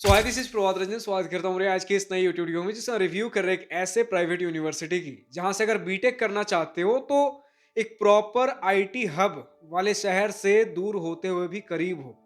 Hi this is Prabhat Ranjan. स्वागत करता हूँ मेरे आज के इस नई यूट्यूब वीडियो में जिसमें रिव्यू कर रहे हैं एक ऐसे प्राइवेट यूनिवर्सिटी की जहां से अगर बीटेक करना चाहते हो तो एक प्रॉपर आईटी हब वाले शहर से दूर होते हुए भी करीब हो।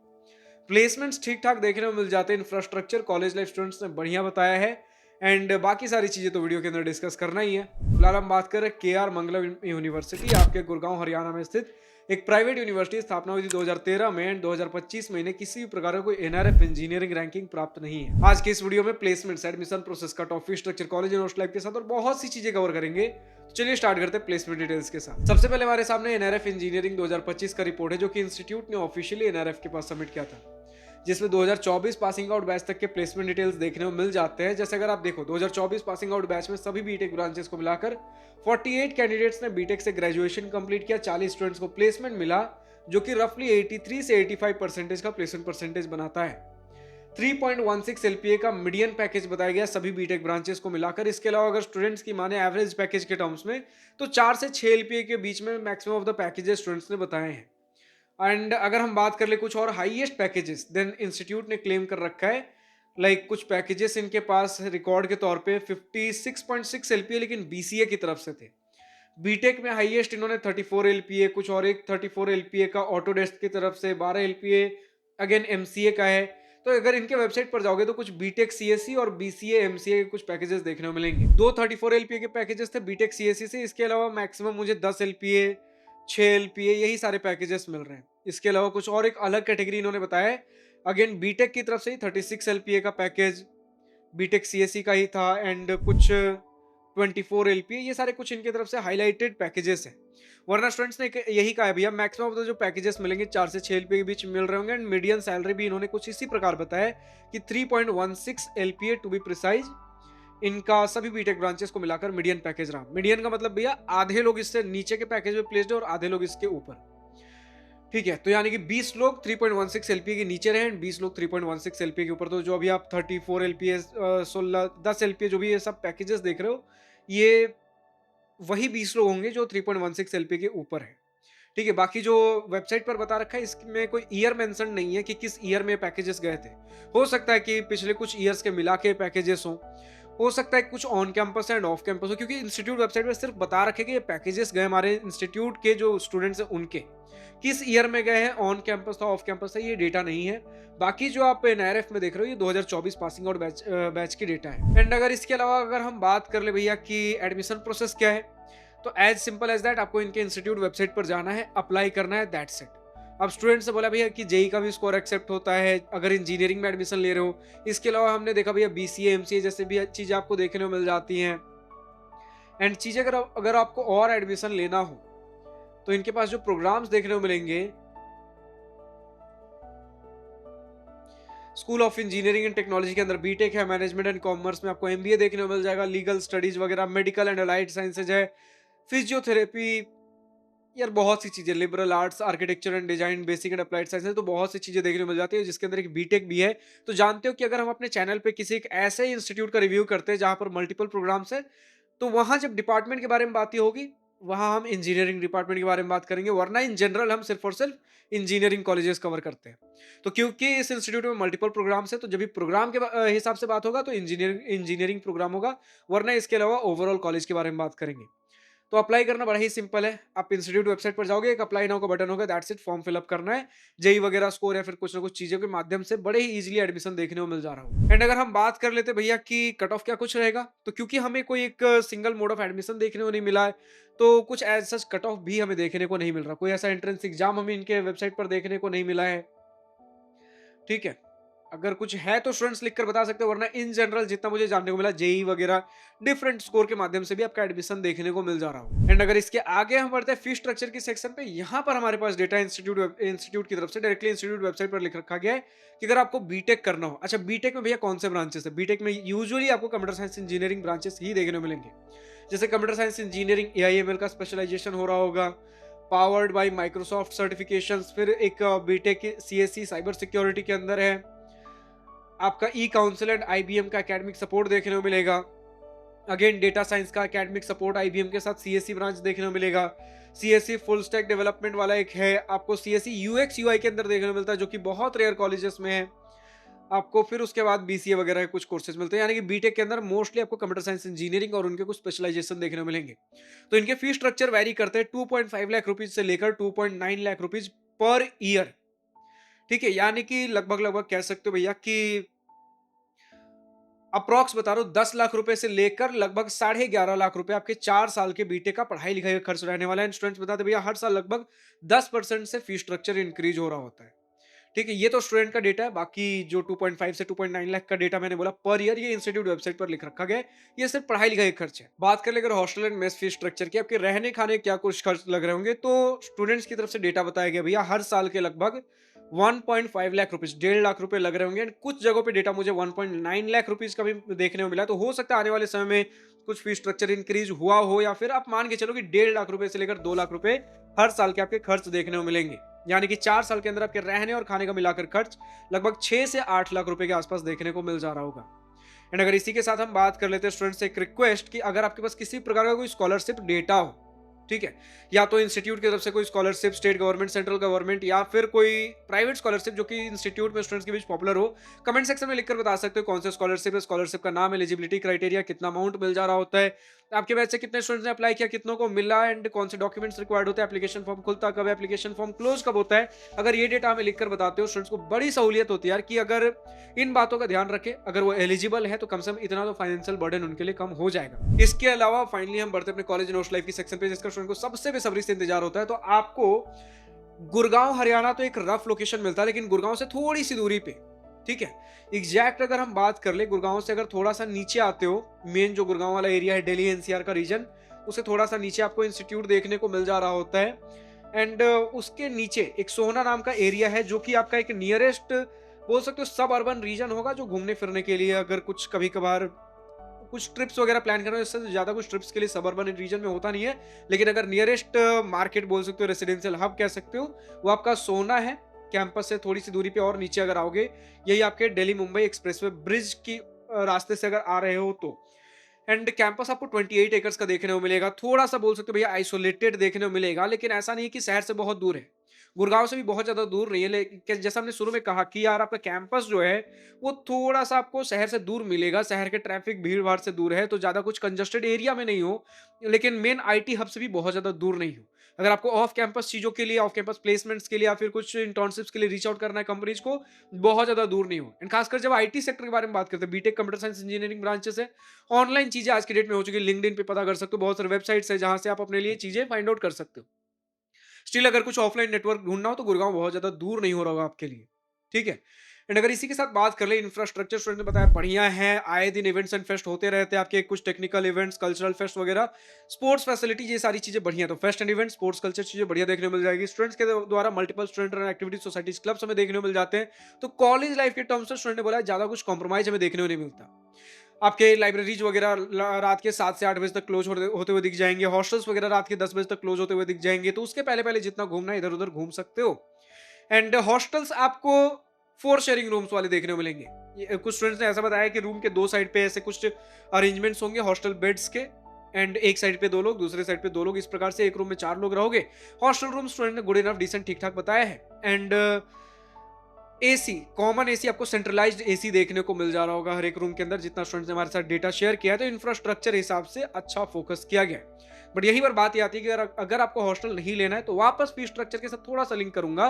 प्लेसमेंट्स ठीक ठाक देखने को मिल जाते हैं। इंफ्रास्ट्रक्चर कॉलेज लाइफ स्टूडेंट्स ने बढ़िया बताया है एंड बाकी सारी चीजें तो वीडियो के अंदर डिस्कस करना ही है। फिलहाल हम बात कर रहे हैं के आर मंगलम यूनिवर्सिटी आपके गुड़गांव हरियाणा में स्थित एक प्राइवेट यूनिवर्सिटी। स्थापना हुई थी 2013 में एंड 2025 में इन्हें किसी भी प्रकार का कोई एनआरएफ इंजीनियरिंग रैंकिंग प्राप्त नहीं है। आज के इस वीडियो में placements, admission process, cut off, fee structure, college notes life के साथ और बहुत सी चीजें कवर करेंगे। तो चलिए स्टार्ट करते हैं प्लेसमेंट डिटेल्स के साथ। सबसे पहले हमारे सामने एनआरएफ इंजीनियरिंग 2025 का रिपोर्ट है जो कि इंस्टीट्यूट ने ऑफिशियली एनआरएफ के पास सबमिट किया था, जिसमें 2024 पासिंग आउट बैच तक के प्लेसमेंट डिटेल्स देखने को मिल जाते हैं। जैसे अगर आप देखो 2024 पासिंग आउट बैच में सभी बीटेक ब्रांचेस को मिलाकर 48 कैंडिडेट्स ने बीटेक से ग्रेजुएशन कंप्लीट किया, 40 स्टूडेंट्स को प्लेसमेंट मिला जो कि रफली 83 से 85 परसेंटेज का प्लेसमेंट परसेंटेज बनाता है। 3.16 एलपीए का मीडियन पैकेज बताया गया सभी बीटेक ब्रांचेस को मिलाकर। इसके अलावा अगर स्टूडेंट्स की माने एवरेज पैकेज के टर्म्स में तो 4 से 6 एलपीए के बीच में maximum of the packages students ने बताए हैं। एंड अगर हम बात कर ले कुछ और हाईएस्ट पैकेजेस देन इंस्टीट्यूट ने क्लेम कर रखा है। कुछ पैकेजेस इनके पास रिकॉर्ड के तौर पे 56.6 एलपीए लेकिन बीसीए की तरफ से थे। बीटेक में हाईएस्ट इन्होंने 34 एलपीए, कुछ और एक 34 एलपीए का ऑटोडेस्क की तरफ से, 12 एलपीए अगेन एमसीए का है। तो अगर इनके वेबसाइट पर जाओगे तो कुछ बीटेक सीएससी और बीसीए एमसीए के कुछ पैकेजेस देखने को मिलेंगे। दो 34 एलपीए के पैकेजेस थे बीटेक सीएससी से। इसके अलावा मैक्सिमम मुझे 10 एलपीए, 6 एलपीए यही सारे पैकेजेस मिल रहे हैं। इसके अलावा कुछ और एक अलग कैटेगरी इन्होंने बताया है, अगेन बीटेक की तरफ से ही 36 एलपीए का पैकेज बीटेक सीएससी का ही था एंड कुछ 24 एलपीए, ये सारे कुछ इनकी तरफ से हाईलाइटेड पैकेजेस हैं। वरना स्टूडेंट्स ने यही कहा है भैया मैक्सिमम ऑफ द जो पैकेजेस मिलेंगे 4 से 6 एलपीए के बीच मिल रहे होंगे एंड मीडियन सैलरी भी इन्होंने कुछ इसी प्रकार बताया कि 3.16 एलपीए टू बी प्रिसाइज इनका सभी बीटेक ब्रांचेस को मिलाकर मीडियन पैकेज रहा। मीडियन का मतलब भैया आधे लोग इससे नीचे के पैकेज में प्लेस्ड है और आधे लोग इसके ऊपर। ठीक है, तो यानी कि 20 लोग 3.16 एलपीए के नीचे रहे एंड 20 लोग 3.16 एलपीए के ऊपर। तो जो अभी आप 34 एलपीए, 16, 10 एलपीए जो भी ये सब पैकेजेस देख रहे हो, ये वही 20 लोग होंगे जो 3.16 एलपीए के ऊपर है। ठीक है, बाकी जो वेबसाइट पर बता रखा है इसमें कोई ईयर मेंशन नहीं है कि किस ईयर में पैकेजेस गए थे। हो सकता है कि पिछले कुछ ईयर्स के मिला के पैकेजेस हों, हो सकता है कुछ on campus end off campus हो, क्योंकि इंस्टीट्यूट वेबसाइट पे सिर्फ बता रखे कि ये पैकेजेस गए हमारे इंस्टीट्यूट के जो स्टूडेंट्स हैं उनके, किस ईयर में गए हैं, ऑन कैंपस था ऑफ कैंपस है ये डेटा नहीं है। बाकी जो आप एनआरएफ में देख रहे हो ये 2024 पासिंग आउट बैच की डेटा है। एंड अगर इसके अलावा अगर हम बात कर ले भैया कि एडमिशन प्रोसेस क्या है, तो एज सिंपल एज दैट आपको इनके इंस्टीट्यूट वेबसाइट पर जाना है, अप्लाई करना है, दैट्स इट। अब स्टूडेंट से बोला भैया कि जेई का भी स्कोर एक्सेप्ट होता है अगर इंजीनियरिंग में एडमिशन ले रहे हो। इसके अलावा हमने देखा भैया बीसीए एमसीए जैसे भी चीजें आपको देखने को मिल जाती हैं। एंड चीजें अगर आपको और एडमिशन लेना हो तो इनके पास जो प्रोग्राम्स देखने को मिलेंगे, school of engineering and technology के अंदर बीटेक है, मैनेजमेंट एंड कॉमर्स में आपको एमबीए देखने को मिल जाएगा, लीगल स्टडीज वगैरह, मेडिकल एंड अलाइड साइंसेज है, फिजियोथेरेपी, यार बहुत सी चीजें, liberal arts, architecture and design, basic and applied science, तो बहुत सी चीजें देखने को मिल जाती है जिसके अंदर एक बीटेक भी है। तो जानते हो कि अगर हम अपने चैनल पे किसी एक ऐसे इंस्टीट्यूट का रिव्यू करते हैं जहां पर मल्टीपल प्रोग्राम्स है, तो वहां जब डिपार्टमेंट के बारे में बात होगी वहां हम इंजीनियरिंग डिपार्टमेंट के बारे में बात करेंगे, वरना इन जनरल हम सिर्फ और सिर्फ इंजीनियरिंग कॉलेजेस कवर करते हैं। तो क्योंकि इस इंस्टीट्यूट में मल्टीपल प्रोग्राम्स है तो जब भी प्रोग्राम के हिसाब से बात होगा तो इंजीनियरिंग प्रोग्राम होगा, वरना इसके अलावा ओवरऑल कॉलेज के बारे में बात करेंगे। तो अप्लाई करना बड़ा ही सिंपल है, आप इंस्टीट्यूट वेबसाइट पर जाओगे, एक अप्लाई नाउ का बटन होगा, दैट्स इट, फॉर्म फिलअप करना है। जेई वगैरह स्कोर या फिर कुछ ना कुछ चीजों के माध्यम से बड़े ही इजीली एडमिशन देखने को मिल जा रहा हो। एंड अगर हम बात कर लेते भैया कि कट ऑफ क्या कुछ रहेगा, तो क्योंकि हमें कोई एक सिंगल मोड ऑफ एडमिशन देखने को नहीं मिला है तो कुछ एज सच कट ऑफ भी हमें देखने को नहीं मिल रहा, कोई ऐसा एंट्रेंस एग्जाम हमें इनके वेबसाइट पर देखने को नहीं मिला है। ठीक है, अगर कुछ है तो स्टूडेंट्स लिखकर बता सकते हो, वरना इन जनरल जितना मुझे जानने को मिला जेई वगैरह डिफरेंट स्कोर के माध्यम से भी आपका एडमिशन देखने को मिल जा रहा हो। एंड अगर इसके आगे हम बढ़ते हैं फी स्ट्रक्चर की सेक्शन पे, यहाँ पर हमारे पास डेटा इंस्टीट्यूट की तरफ से डायरेक्टली इंस्टीट्यूट वेबसाइट पर लिख रखा गया है कि अगर आपको बीटेक करना हो, अच्छा बीटेक में भैया कौन से ब्रांचेस है, बीटेक में यूजुअली आपको कंप्यूटर साइंस इंजीनियरिंग ब्रांचेस ही देखने को मिलेंगे। जैसे कंप्यूटर साइंस इंजीनियरिंग एआईएमएल का स्पेशलाइजेशन हो रहा होगा, पावर्ड बाय माइक्रोसॉफ्ट सर्टिफिकेशंस, फिर एक बीटेक सीएससी साइबर सिक्योरिटी के अंदर है, आपका ई काउंसिल एंड आईबीएम का एकेडमिक सपोर्ट देखने को मिलेगा, अगेन डेटा साइंस का एकेडमिक सपोर्ट आईबीएम के साथ सीएससी ब्रांच देखने को मिलेगा, सीएससी फुल स्टैक डेवलपमेंट वाला एक है, आपको सीएससी यूएक्स यूआई के अंदर देखने को मिलता है जो कि बहुत रेयर कॉलेजेस में है। आपको फिर उसके बाद बीसीए वगैरह के कुछ कोर्सेज मिलते हैं, यानी कि बीटेक के अंदर मोस्टली आपको कंप्यूटर साइंस इंजीनियरिंग और उनके कुछ स्पेशलाइजेशन देखने को मिलेंगे। तो इनके फीस स्ट्रक्चर वैरी करते हैं 2.5 लाख रुपीज से लेकर 2.9 लाख रुपीज पर ईयर। ठीक है, यानी कि लगभग लगभग कह सकते हो भैया कि अप्रॉक्स बता रहा हूँ 10 लाख रुपए से लेकर लगभग 11.5 लाख रुपए आपके 4 साल के बीटेक का पढ़ाई लिखाई का खर्च रहने वाला है। स्टूडेंट्स बताते भैया हर साल लगभग 10% से फीस स्ट्रक्चर इंक्रीज हो रहा होता है। ठीक है, ये तो स्टूडेंट का डेटा है। बाकी जो 2.5 से 2.9 लाख का डेटा मैंने बोला पर ईयर, ये इंस्टीट्यूट वेबसाइट पर लिख रखा गया है। ये सिर्फ पढ़ाई लिखाई का खर्च है। बात कर ले अगर hostel and mess fees structure की, आपके रहने खाने क्या कुछ खर्च लग रहे होंगे, तो स्टूडेंट्स की तरफ से डेटा बताया गया भैया हर साल के लगभग 1.5 लाख रुपीज, 1.5 लाख रुपए लग रहे होंगे। एंड कुछ जगहों पे डेटा मुझे 1.9 लाख रुपीज का भी देखने को मिला। तो हो सकता है आने वाले समय में कुछ फीस स्ट्रक्चर इंक्रीज हुआ हो, या फिर आप मान के चलो कि 1.5 लाख रुपए से लेकर 2 लाख रुपए हर साल के आपके खर्च देखने को मिलेंगे। यानी कि 4 साल के अंदर आपके रहने और खाने का मिलाकर खर्च लगभग 6 से 8 लाख रुपए के आसपास देखने को मिल जा रहा होगा। एंड अगर इसी के साथ हम बात कर लेते हैं स्टूडेंट्स से एक रिक्वेस्ट कि अगर आपके पास किसी प्रकार का कोई स्कॉलरशिप डेटा हो, ठीक है, या तो इंस्टीट्यूट की तरफ से कोई scholarship, state government, central government, या फिर कोई प्राइवेट स्कॉलरशिप जो कि इंस्टीट्यूट में स्टूडेंट्स के बीच पॉपुलर हो, कमेंट सेक्शन में लिखकर बता सकते हो कौन सा स्कॉलरशिप है, स्कॉलरशिप का नाम, एलिजिबिलिटी क्राइटेरिया, कितना अमाउंट मिल जा रहा होता है, आपके बैच से कितने स्टूडेंट्स ने अप्लाई किया, कितनों को मिला, एंड कौन से डॉक्यूमेंट्स रिक्वायर्ड होते हैं, एप्लीकेशन फॉर्म खुलता कब है, एप्लीकेशन फॉर्म क्लोज कब होता है। अगर ये डेटा हमें लिखकर बताते हो, स्टूडेंट्स को बड़ी सहूलियत होती है यार, कि अगर इन बातों का ध्यान रखे, अगर वो एलिजिबल है तो कम से कम इतना तो फाइनेंशियल बर्डन उनके लिए कम हो जाएगा। इसके अलावा फाइनली हम बढ़ते अपने कॉलेज एंड हॉस्टल लाइफ की सेक्शन पे, जिसका स्टूडेंट को सबसे बेसब्री से इंतजार होता है। तो आपको गुड़गांव हरियाणा तो एक रफ लोकेशन मिलता है, लेकिन गुड़गांव से थोड़ी सी दूरी पे, ठीक है, एग्जैक्ट अगर हम बात कर ले, गुड़गांव से अगर थोड़ा सा नीचे आते हो, मेन जो गुड़गांव वाला एरिया है, दिल्ली एनसीआर का रीजन, उससे थोड़ा सा नीचे आपको इंस्टीट्यूट देखने को मिल जा रहा होता है। एंड उसके नीचे एक सोहना नाम का एरिया है, जो कि आपका एक नियरेस्ट बोल सकते हो सब अर्बन रीजन होगा, जो घूमने फिरने के लिए अगर कुछ कभी कभार कुछ ट्रिप्स वगैरह प्लान करना हो, इससे ज्यादा कुछ ट्रिप्स के लिए सब अर्बन रीजन में होता नहीं है। लेकिन अगर नियरेस्ट मार्केट बोल सकते हो, रेसिडेंशियल हब कह सकते हो, वो आपका सोना है। कैंपस से थोड़ी सी दूरी पे और नीचे अगर आओगे, यही आपके दिल्ली मुंबई एक्सप्रेसवे ब्रिज की रास्ते से अगर आ रहे हो तो। एंड कैंपस आपको 28 एकर्स का देखने को मिलेगा। थोड़ा सा बोल सकते हो भैया आइसोलेटेड देखने को मिलेगा, लेकिन ऐसा नहीं कि शहर से बहुत दूर है, गुड़गांव से भी बहुत ज्यादा दूर नहीं है। लेकिन जैसा हमने शुरू में कहा कि यार आपका कैंपस जो है वो थोड़ा सा आपको शहर से दूर मिलेगा, शहर के ट्रैफिक भीड़ भाड़ से दूर है, तो ज्यादा कुछ कंजस्टेड एरिया में नहीं हो, लेकिन मेन आईटी हब से भी बहुत ज्यादा दूर नहीं हो। अगर आपको ऑफ कैंपस चीजों के लिए, ऑफ कैंपस प्लेसमेंट्स के लिए, या फिर कुछ इंटर्नशिप्स के लिए रीच आउट करना है कंपनीज को, बहुत ज्यादा दूर नहीं हो। एंड खासकर जब आईटी सेक्टर के बारे में बात करते हैं, BTech computer science engineering branches है, ऑनलाइन चीजें आज की डेट में हो चुकी है, लिंक्डइन पे पता कर सकते हो, बहुत सारे वेबसाइट्स है जहां से आप अपने लिए चीजें फाइंड आउट कर सकते हो। स्टिल अगर कुछ ऑफलाइन नेटवर्क ढूंढना हो तो गुड़गांव बहुत ज्यादा दूर नहीं हो रहा होगा आपके लिए, ठीक है। एंड अगर इसी के साथ बात कर ले, इंफ्रास्ट्रक्चर स्टूडेंट ने बताया बढ़िया है, आए दिन इवेंट्स एंड फेस्ट होते रहते हैं आपके, कुछ टेक्निकल इवेंट्स, कल्चरल फेस्ट वगैरह, स्पोर्ट्स फैसिलिटी, ये सारी चीजें बढ़िया। तो fest and event, sports culture चीजें बढ़िया देखने को मिल जाएगी। स्टूडेंट्स के द्वारा multiple student activity societies clubs हमें देखने को मिल जाते हैं। तो कॉलेज लाइफ के टर्म्स से स्टूडेंट ने बोला ज्यादा कुछ कॉम्प्रोमाइज हमें देखने को नहीं मिलता। आपके लाइब्रेरीज वगैरह रात के 7 से 8 बजे तक क्लोज होते हुए दिख जाएंगे, हॉस्टल्स वगैरह रात के 10 बजे तक क्लोज होते हुए दिख जाएंगे, तो उसके पहले पहले जितना घूमना है इधर उधर घूम सकते हो। एंड हॉस्टल्स आपको 4 शेयरिंग रूम्स वाले देखने को मिलेंगे। कुछ स्टूडेंट्स ने ऐसा बताया कि रूम के 2 साइड पे ऐसे कुछ अरेंजमेंट्स होंगे हॉस्टल बेड्स के, एंड एक साइड पे 2 लोग, दूसरे साइड पे 2 लोग, इस प्रकार से एक रूम में 4 लोग रहोगे। हॉस्टल रूम स्टूडेंट ने गुड इनफ, डिसेंट, ठीक ठाक बताया है। एंड एसी, कॉमन एसी, आपको सेंट्रलाइज्ड एसी देखने को मिल जा रहा होगा हर एक रूम के अंदर, जितना स्टूडेंट्स ने हमारे साथ डेटा शेयर किया है। तो इंफ्रास्ट्रक्चर हिसाब से अच्छा फोकस किया गया है। बट यही पर बात ये आती है कि अगर आपको हॉस्टल नहीं लेना है, तो वापस फीस स्ट्रक्चर के साथ थोड़ा सा लिंक करूंगा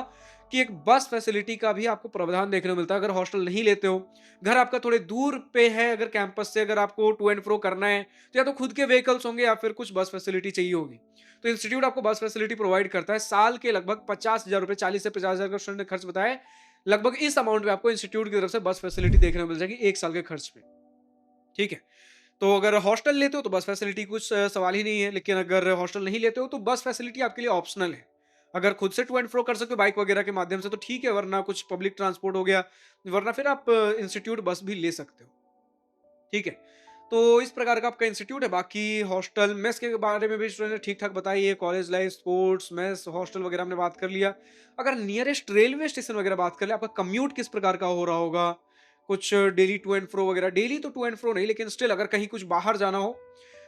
कि एक बस फैसिलिटी का भी आपको प्रावधान देखने को मिलता है। अगर हॉस्टल नहीं लेते हो, घर आपका थोड़े दूर पे है, अगर कैंपस से अगर आपको टू एंड फ्रो करना है, तो या तो खुद के व्हीकल्स होंगे या फिर कुछ बस फैसिलिटी चाहिए होगी। तो इंस्टीट्यूट आपको बस फैसिलिटी प्रोवाइड करता है। साल के लगभग 50,000 रुपए, 40 से 50,000 का स्टूडेंट ने खर्च बताया है। लगभग इस अमाउंट में आपको इंस्टीट्यूट की तरफ से बस फैसिलिटी देखने को मिल जाएगी 1 साल के खर्च पे, ठीक है। तो अगर हॉस्टल लेते हो तो बस फैसिलिटी कुछ सवाल ही नहीं है, लेकिन अगर हॉस्टल नहीं लेते हो तो बस फैसिलिटी आपके लिए ऑप्शनल है। अगर खुद से टू एंड फ्रो कर सकते हो बाइक वगैरह के माध्यम से तो ठीक है, वरना कुछ पब्लिक ट्रांसपोर्ट हो गया, वरना फिर आप इंस्टीट्यूट बस भी ले सकते हो, ठीक है। तो इस प्रकार का आपका इंस्टीट्यूट है। बाकी हॉस्टल मेस के बारे में भी स्टूडेंट ने ठीक ठाक बताई है, college life, sports, mess, hostel वगैरह हमने बात कर लिया। अगर नियरेस्ट रेलवे स्टेशन वगैरह बात कर ले, आपका कम्यूट किस प्रकार का हो रहा होगा, कुछ डेली टू एंड फ्रो वगैरह, डेली तो टू एंड फ्रो नहीं, लेकिन स्टिल अगर कहीं कुछ बाहर जाना हो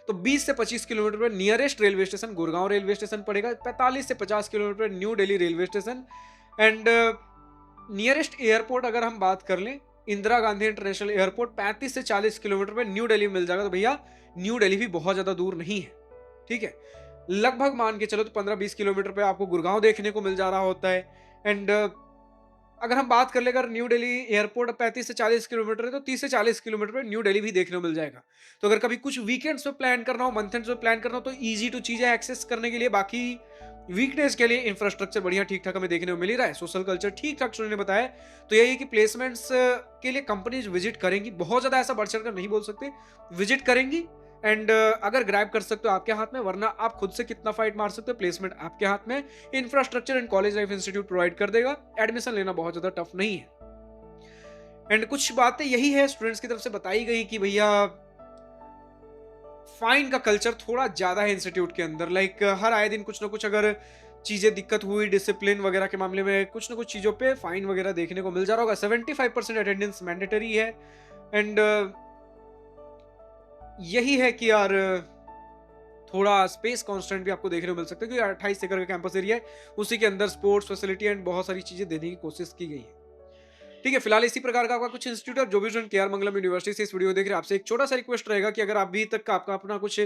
तो 20 से 25 किलोमीटर पर nearest railway station Gurgaon railway station पड़ेगा, 45 से 50 किलोमीटर पर new Delhi railway station. And nearest airport अगर हम बात कर लें इंदिरा गांधी इंटरनेशनल एयरपोर्ट 35 से 40 किलोमीटर पे न्यू दिल्ली में मिल जाएगा। तो भैया न्यू दिल्ली भी बहुत ज्यादा दूर नहीं है, ठीक है। लगभग मान के चलो तो 15-20 किलोमीटर पे आपको गुड़गांव देखने को मिल जा रहा होता है। एंड अगर हम बात कर ले, अगर न्यू दिल्ली एयरपोर्ट 35 से 40 किलोमीटर है तो 30 से 40 किलोमीटर पे न्यू दिल्ली भी देखने को मिल जाएगा। तो अगर कभी कुछ वीकेंड्स पे प्लान करना हो, मंथ एंड्स पे प्लान करना हो, तो ईजी टू चीजें एक्सेस करने के लिए, बाकी वीकडेज के लिए इंफ्रास्ट्रक्चर बढ़िया ठीक ठाक हमें देखने को मिल ही रहा है, सोशल कल्चर ठीक ठाक उन्होंने बताया। तो यही है कि प्लेसमेंट्स के लिए कंपनीज विजिट करेंगी, बहुत ज्यादा ऐसा बढ़ चढ़कर नहीं बोल सकते, विजिट करेंगी। एंड अगर ग्रैब कर सकते हो आपके हाथ में, वरना आप खुद से कितना फाइट मार सकते हो, प्लेसमेंट आपके हाथ में। Infrastructure and college life institute provide कर देगा, एडमिशन लेना बहुत ज्यादा टफ नहीं है। एंड कुछ बातें यही है स्टूडेंट्स की तरफ से बताई गई कि भैया फाइन का कल्चर थोड़ा ज्यादा है इंस्टीट्यूट के अंदर। लाइक हर आए दिन कुछ ना कुछ अगर चीजें दिक्कत हुई, डिसिप्लिन वगैरह के मामले में कुछ ना कुछ चीजों पे फाइन वगैरह देखने को मिल जा रहा होगा। 75% अटेंडेंस मैंडेटरी है। एंड यही है कि यार थोड़ा स्पेस कांस्टेंट भी आपको देखने को मिल सकता है, क्योंकि 28 एकड़ का कैंपस एरिया है, उसी के अंदर स्पोर्ट्स फैसिलिटी एंड बहुत सारी चीजें देने की कोशिश की गई है। ठीक है, फिलहाल इसी प्रकार का आपका कुछ इंस्टीट्यूट है, जो भी स्टूडेंट केआर मंगलम यूनिवर्सिटी से इस वीडियो देख रहे हैं, आपसे एक छोटा सा रिक्वेस्ट रहेगा कि अगर अभी तक का आपका अपना कुछ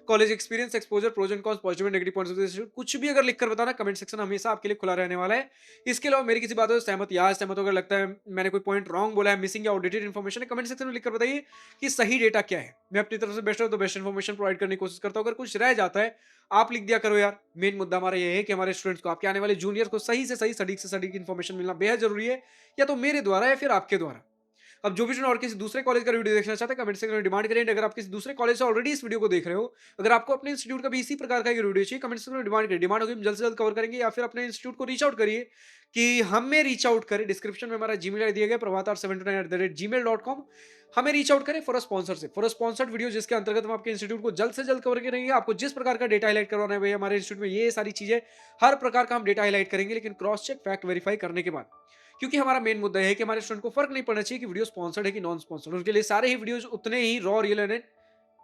college experience, exposure, pros and cons, positive and negative points of कुछ भी अगर लिखकर बताना, कमेंट सेक्शन हमेशा आपके लिए खुला रहने वाला है। इसके अलावा मेरी किसी बातों से सहमत या असहमत अगर लगता है मैंने कोई पॉइंट रॉन्ग बोला है, मिसिंग या आउटडेटेड इन्फॉर्मेशन है, कमेंट सेक्शन में लिखकर बताइए कि सही डेटा क्या है। मैं अपनी तरफ से बेस्ट हो तो बेस्ट इन्फॉर्मेशन प्रोवाइड करने की कोशिश करता हूँ। अगर कुछ रह जाता है आप लिख दिया करो यार। मेन मुद्दा हमारा ये है कि हमारे स्टूडेंट्स को, आपके आने वाले जूनियर को सही से सही, सटीक से सटीक इन्फॉर्मेशन मिलना बेहद जरूरी है, या तो मेरे द्वारा या फिर आपके द्वारा। अब जो भी स्टूडेंट और किसी दूसरे कॉलेज का वीडियो देखना चाहते हैं, कमेंट सेक्शन में डिमांड करें। अगर आप किसी दूसरे कॉलेज से ऑलरेडी इस वीडियो को देख रहे हो, अगर आपको अपने इंस्टीट्यूट का भी इसी प्रकार का वीडियो चाहिए, कमेंट सेक्शन में डिमांड करिए। डिमांड होगी हम जल्द से जल्द कवर करेंगे, या फिर अपने इंस्टीट्यूट को रीच आउट करिए कि हमें रीच आउट करें। डिस्क्रिप्शन में हमारा जीमेल दिया गया, prabhatar729@gmail.com। हमें रीच आउट करें for a sponsorship, for a sponsored video, जिसके अंतर्गत हम आपके इंस्टीट्यूट को जल्द से जल्द कवर करेंगे। आपको जिस प्रकार का डेटा हाईलाइट करवाना है भैया हमारे इंस्टीट्यूट में, ये सारी चीजें हर प्रकार का हम डेटा हाईलाइट करेंगे, लेकिन क्रॉस चेक, फैक्ट वेरीफाई करने के बाद। क्योंकि हमारा मेन मुद्दा है कि हमारे स्टूडेंट को फर्क नहीं पड़ना चाहिए कि वीडियो स्पॉन्सर्ड है कि नॉन स्पॉन्सर्ड, उनके लिए सारे ही वीडियोज उतने ही रॉ, रियल एंड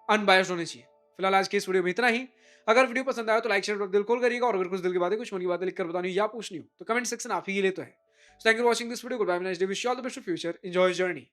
अनबायस्ड होने चाहिए। फिलहाल आज के इस वीडियो में इतना ही। अगर वीडियो पसंद आया तो लाइक शेयर दिल खोल करिएगा, और अगर कुछ दिल की बातें, कुछ मन की बातें लिखकर बतानी या पूछनी हो तो कमेंट सेक्शन आप ही के लिए तो है। Thank you for watching this video. Good bye, nice day, wish you all the best for future, enjoy journey.